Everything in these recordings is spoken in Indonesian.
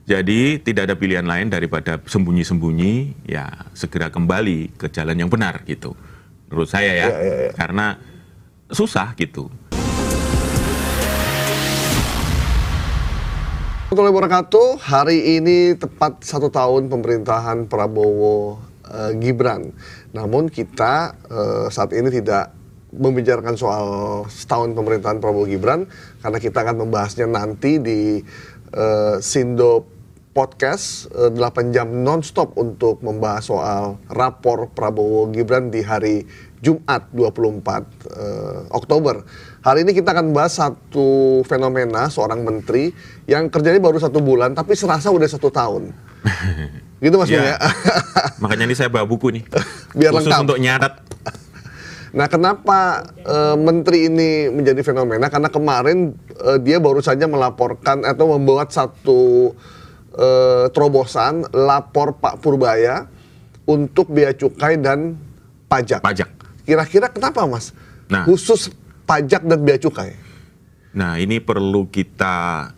Jadi tidak ada pilihan lain daripada sembunyi-sembunyi, ya segera kembali ke jalan yang benar gitu. Menurut saya ya, karena susah gitu. Warahmatullahi wabarakatuh. Hari ini tepat 1 tahun pemerintahan Prabowo Gibran. Namun kita saat ini tidak membicarakan soal setahun pemerintahan Prabowo Gibran, karena kita akan membahasnya nanti di Sindo Podcast 8 jam nonstop untuk membahas soal rapor Prabowo Gibran di hari Jumat 24 Oktober. Hari ini kita akan bahas satu fenomena seorang menteri yang kerjanya baru 1 bulan tapi serasa udah 1 tahun. Gitu Mas Bung ya. Makanya ini saya bawa buku nih. Biar khusus lengkap untuk nyatet. Nah, kenapa menteri ini menjadi fenomena? Karena kemarin dia baru saja melaporkan atau membuat satu terobosan lapor Pak Purbaya untuk bea cukai dan pajak. Kira-kira kenapa Mas? Nah, khusus pajak dan bea cukai. Nah, ini perlu kita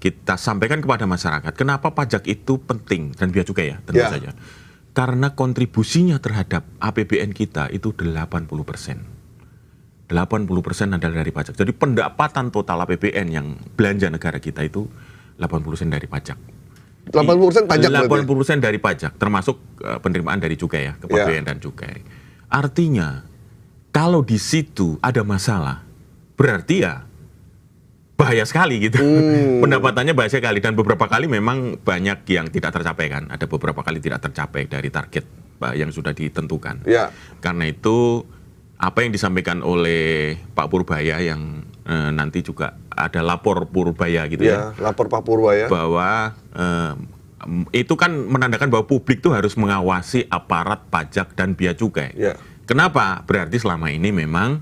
kita sampaikan kepada masyarakat kenapa pajak itu penting dan bea cukai ya, tentu saja. Karena kontribusinya terhadap APBN kita itu 80%. 80% adalah dari pajak. Jadi pendapatan total APBN yang belanja negara kita itu 80% dari pajak. 80% pajak 80% dari pajak, termasuk penerimaan dari cukai ya, kepabean dan cukai. Artinya, kalau di situ ada masalah, berarti ya bahaya sekali gitu. Pendapatannya bahaya sekali, dan beberapa kali memang banyak yang tidak tercapai kan. Ada beberapa kali tidak tercapai dari target yang sudah ditentukan. Karena itu apa yang disampaikan oleh Pak Purbaya yang nanti juga ada lapor Purbaya gitu ya. Lapor Pak Purbaya. Bahwa itu kan menandakan bahwa publik tuh harus mengawasi aparat pajak dan bea cukai. Kenapa? Berarti selama ini memang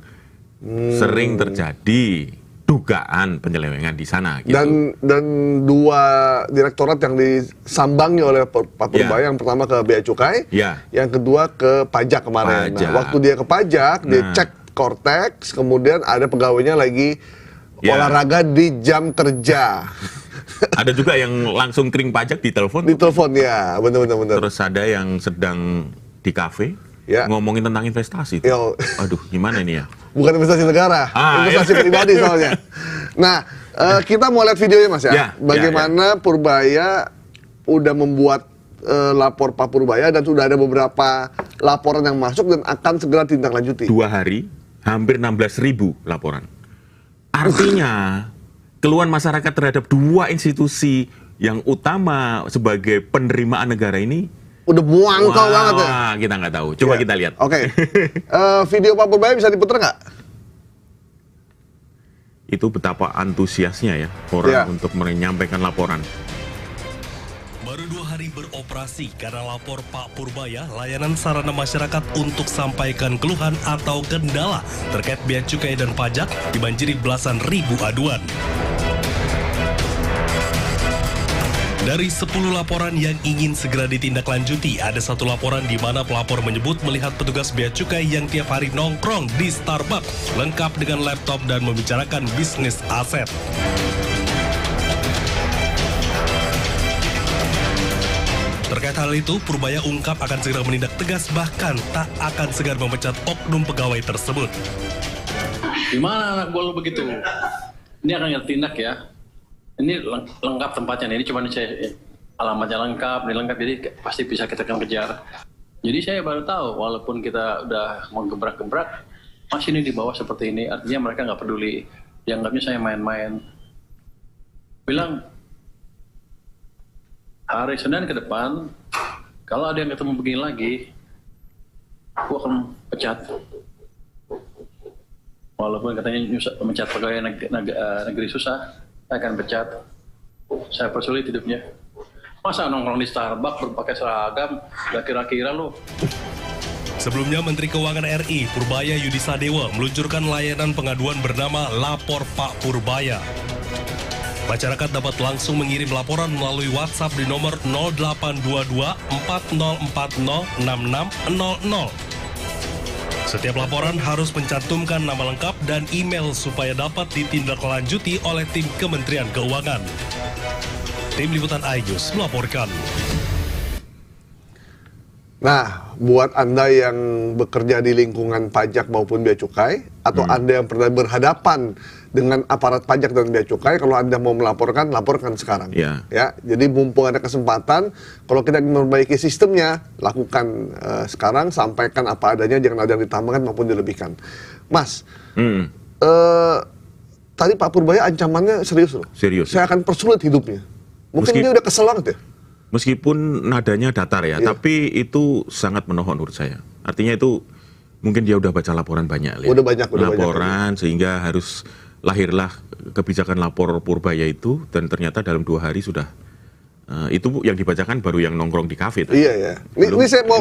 sering terjadi dugaan penyelewengan di sana gitu. Dan 2 direktorat yang disambangi oleh Pak Purbaya, yang pertama ke bea cukai, yang kedua ke pajak kemarin. Nah, waktu dia ke pajak, dia cek Kortex, kemudian ada pegawainya lagi olahraga di jam kerja. Ada juga yang langsung kering pajak di telepon. Di telepon ya, benar. Terus ada yang sedang di kafe ngomongin tentang investasi. Aduh, gimana ini ya? Bukan investasi negara, investasi pribadi soalnya. Nah, kita mau lihat videonya Mas ya. Bagaimana Purbaya udah membuat lapor Pak Purbaya, dan sudah ada beberapa laporan yang masuk dan akan segera tindak-lanjuti. 2 hari, hampir 16.000 laporan. Artinya, keluhan masyarakat terhadap 2 institusi yang utama sebagai penerimaan negara ini udah muangkal banget ya. Kita nggak tahu. Coba kita lihat. Oke. Video Pak Purbaya bisa diputar nggak? Itu betapa antusiasnya ya orang untuk menyampaikan laporan. Baru 2 hari beroperasi, karena lapor Pak Purbaya, layanan sarana masyarakat untuk sampaikan keluhan atau kendala terkait bea cukai dan pajak dibanjiri belasan ribu aduan. Dari 10 laporan yang ingin segera ditindaklanjuti, ada 1 laporan di mana pelapor menyebut melihat petugas bea cukai yang tiap hari nongkrong di Starbucks, lengkap dengan laptop dan membicarakan bisnis aset. Terkait hal itu, Purbaya ungkap akan segera menindak tegas, bahkan tak akan segan memecat oknum pegawai tersebut. Gimana anak gue lo begitu? Ini akan kita tindak ya. Ini lengkap tempatnya, ini cuma saya alamatnya lengkap, ini lengkap, jadi pasti bisa kita kejar. Jadi saya baru tahu, walaupun kita udah mau gebrak-gebrak, masih ini di bawah seperti ini, artinya mereka nggak peduli. Dianggapnya saya main-main. Bilang, hari Senin ke depan, kalau ada yang ketemu begini lagi, gua akan pecat. Walaupun katanya mecat pegawai negeri susah, saya akan pecat. Saya persulit hidupnya. Masa nongkrong di Starbucks berpakai seragam, gak kira-kira lo. Sebelumnya, Menteri Keuangan RI Purbaya Yudisadewa meluncurkan layanan pengaduan bernama Lapor Pak Purbaya. Masyarakat dapat langsung mengirim laporan melalui WhatsApp di nomor 0822 4040 6600. Setiap laporan harus mencantumkan nama lengkap dan email supaya dapat ditindaklanjuti oleh tim Kementerian Keuangan. Tim Liputan iNews melaporkan. Nah, buat Anda yang bekerja di lingkungan pajak maupun bea cukai, atau Anda yang pernah berhadapan dengan aparat pajak dan bea cukai, kalau Anda mau melaporkan, laporkan sekarang. Ya. Ya, jadi mumpung ada kesempatan, kalau kita ingin memperbaiki sistemnya, lakukan sekarang, sampaikan apa adanya, jangan ada yang ditambahkan maupun dilebihkan. Mas, tadi Pak Purbaya ancamannya serius loh. Serius. Saya akan persulit hidupnya. Mungkin dia udah kesel banget ya? Meskipun nadanya datar ya, tapi itu sangat menohok menurut saya. Artinya itu mungkin dia udah baca laporan banyak. Udah banyak. Laporan sehingga harus lahirlah kebijakan lapor Purbaya itu, dan ternyata dalam 2 hari sudah itu yang dibacakan baru yang nongkrong di kafe. Iya. Ini saya mau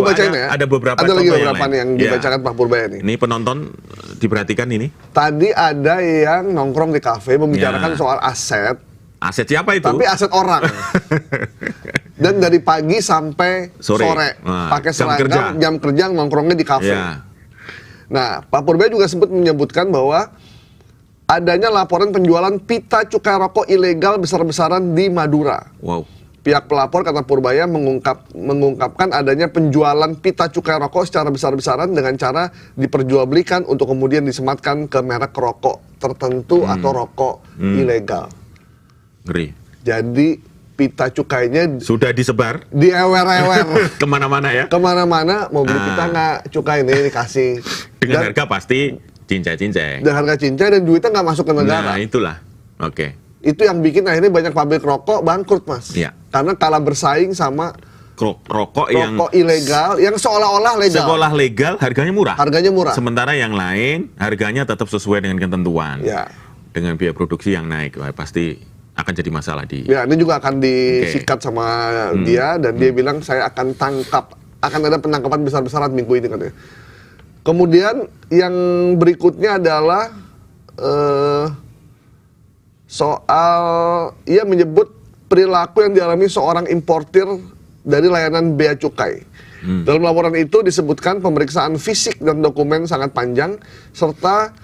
bacain ya. Ada beberapa lagi contoh beberapa yang dibacakan Pak Purbaya nih. Ini penonton diperhatikan ini. Tadi ada yang nongkrong di kafe membicarakan soal aset. Aset siapa itu? Tapi aset orang. Dan dari pagi sampai sore. Pakai seragam, jam kerja nongkrongnya di kafe. Ya. Nah, Pak Purbaya juga sempat menyebutkan bahwa adanya laporan penjualan pita cukai rokok ilegal besar-besaran di Madura. Wow. Pihak pelapor, kata Purbaya, mengungkapkan adanya penjualan pita cukai rokok secara besar-besaran dengan cara diperjualbelikan untuk kemudian disematkan ke merek rokok tertentu atau rokok ilegal. Ngeri. Jadi pita cukainya Sudah disebar diewer-ewer kemana-mana ya. kemana-mana, mau beli pita nggak, cukai ini dikasih Dengan harga pasti cincai-cincai. dan harga cincai, dan duitnya nggak masuk ke negara. Nah itulah. Oke. Itu yang bikin akhirnya banyak pabrik rokok bangkrut, Mas. Iya. Karena kalah bersaing sama Rokok yang rokok ilegal yang seolah-olah legal. sekolah legal harganya murah. Harganya murah. Sementara yang lain harganya tetap sesuai dengan ketentuan. Ya. Dengan biaya produksi yang naik, wah, pasti akan jadi masalah di. Ya, ini juga akan disikat sama dia, dan dia bilang saya akan ada penangkapan besar-besaran minggu ini katanya. Kemudian yang berikutnya adalah soal ia menyebut perilaku yang dialami seorang importir dari layanan bea cukai. Dalam laporan itu disebutkan pemeriksaan fisik dan dokumen sangat panjang serta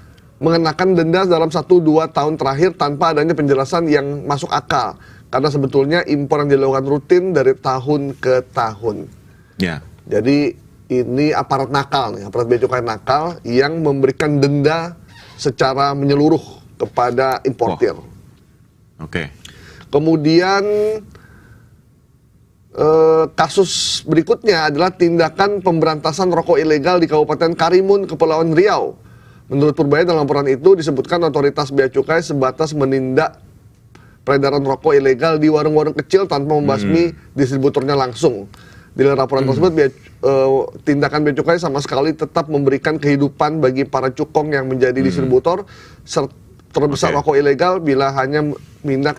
mengenakan denda dalam 1-2 tahun terakhir tanpa adanya penjelasan yang masuk akal. Karena sebetulnya impor yang dilakukan rutin dari tahun ke tahun. Ya. Jadi ini aparat nakal nih, aparat bea cukai nakal yang memberikan denda secara menyeluruh kepada importir. Oke. Kemudian kasus berikutnya adalah tindakan pemberantasan rokok ilegal di Kabupaten Karimun, Kepulauan Riau. Menurut Purbaya, dalam laporan itu disebutkan otoritas bea cukai sebatas menindak peredaran rokok ilegal di warung-warung kecil tanpa membasmi distributornya langsung. Di dalam laporan tersebut, tindakan bea cukai sama sekali tetap memberikan kehidupan bagi para cukong yang menjadi distributor terbesar rokok ilegal bila hanya menindak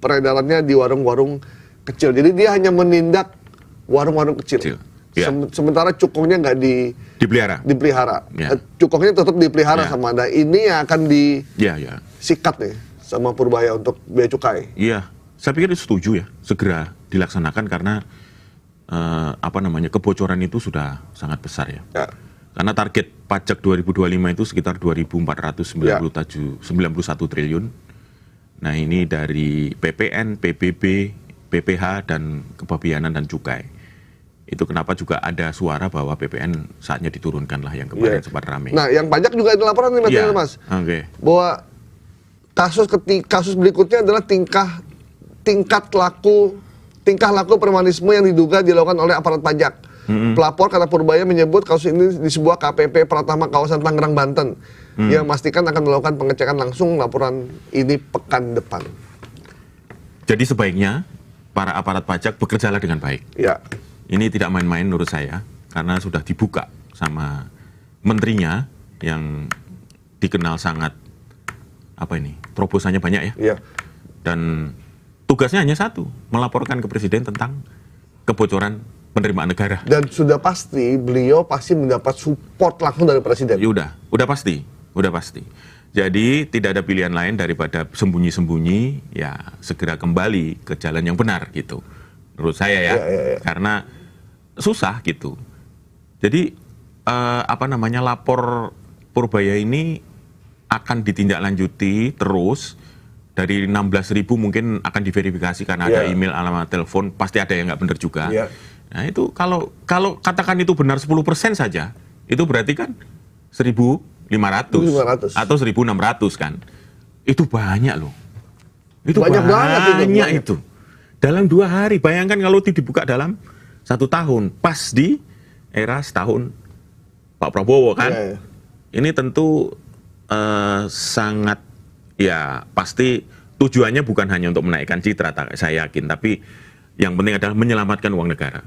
peredarannya di warung-warung kecil. Jadi dia hanya menindak warung-warung kecil. Ya. Sementara cukongnya nggak dipelihara. Ya. Cukongnya tetap dipelihara sama Anda. Ini yang akan disikat nih sama Purbaya untuk bea cukai. Iya, saya pikir itu setuju ya, segera dilaksanakan karena kebocoran itu sudah sangat besar ya. Karena target pajak 2025 itu sekitar 2.491 triliun. Nah ini dari PPN, PBB, PPH, dan kepabianan dan cukai. Itu kenapa juga ada suara bahwa PPN saatnya diturunkan lah yang kemarin sempat ramai. Nah, yang pajak juga ada laporan nih, Mas. Bahwa kasus berikutnya adalah tingkah laku premanisme yang diduga dilakukan oleh aparat pajak. Pelapor, kata Purbaya, menyebut kasus ini di sebuah KPP Pratama kawasan Tangerang, Banten, yang memastikan akan melakukan pengecekan langsung laporan ini pekan depan. Jadi sebaiknya para aparat pajak bekerjalah dengan baik. Ya. Ini tidak main-main menurut saya, karena sudah dibuka sama menterinya yang dikenal sangat terobosannya banyak ya. Iya. Dan tugasnya hanya satu, melaporkan ke presiden tentang kebocoran penerimaan negara. Dan sudah pasti beliau pasti mendapat support langsung dari presiden. Ya udah pasti. Jadi tidak ada pilihan lain daripada sembunyi-sembunyi, ya segera kembali ke jalan yang benar gitu. Menurut saya ya. Karena susah gitu. Jadi lapor Purbaya ini akan ditindaklanjuti terus dari 16.000 mungkin akan diverifikasi karena ada Iya. email, alamat telepon, pasti ada yang nggak benar juga. Iya. Nah itu kalau katakan itu benar 10% saja, itu berarti kan 1.500 atau 1.600 kan. Itu banyak loh. Itu Banyak banget itu, banyak. itu. Dalam 2 hari, bayangkan kalau itu dibuka dalam 1 tahun, pas di era setahun Pak Prabowo kan. Iya, iya. Ini tentu sangat, ya pasti tujuannya bukan hanya untuk menaikkan citra, saya yakin, tapi yang penting adalah menyelamatkan uang negara.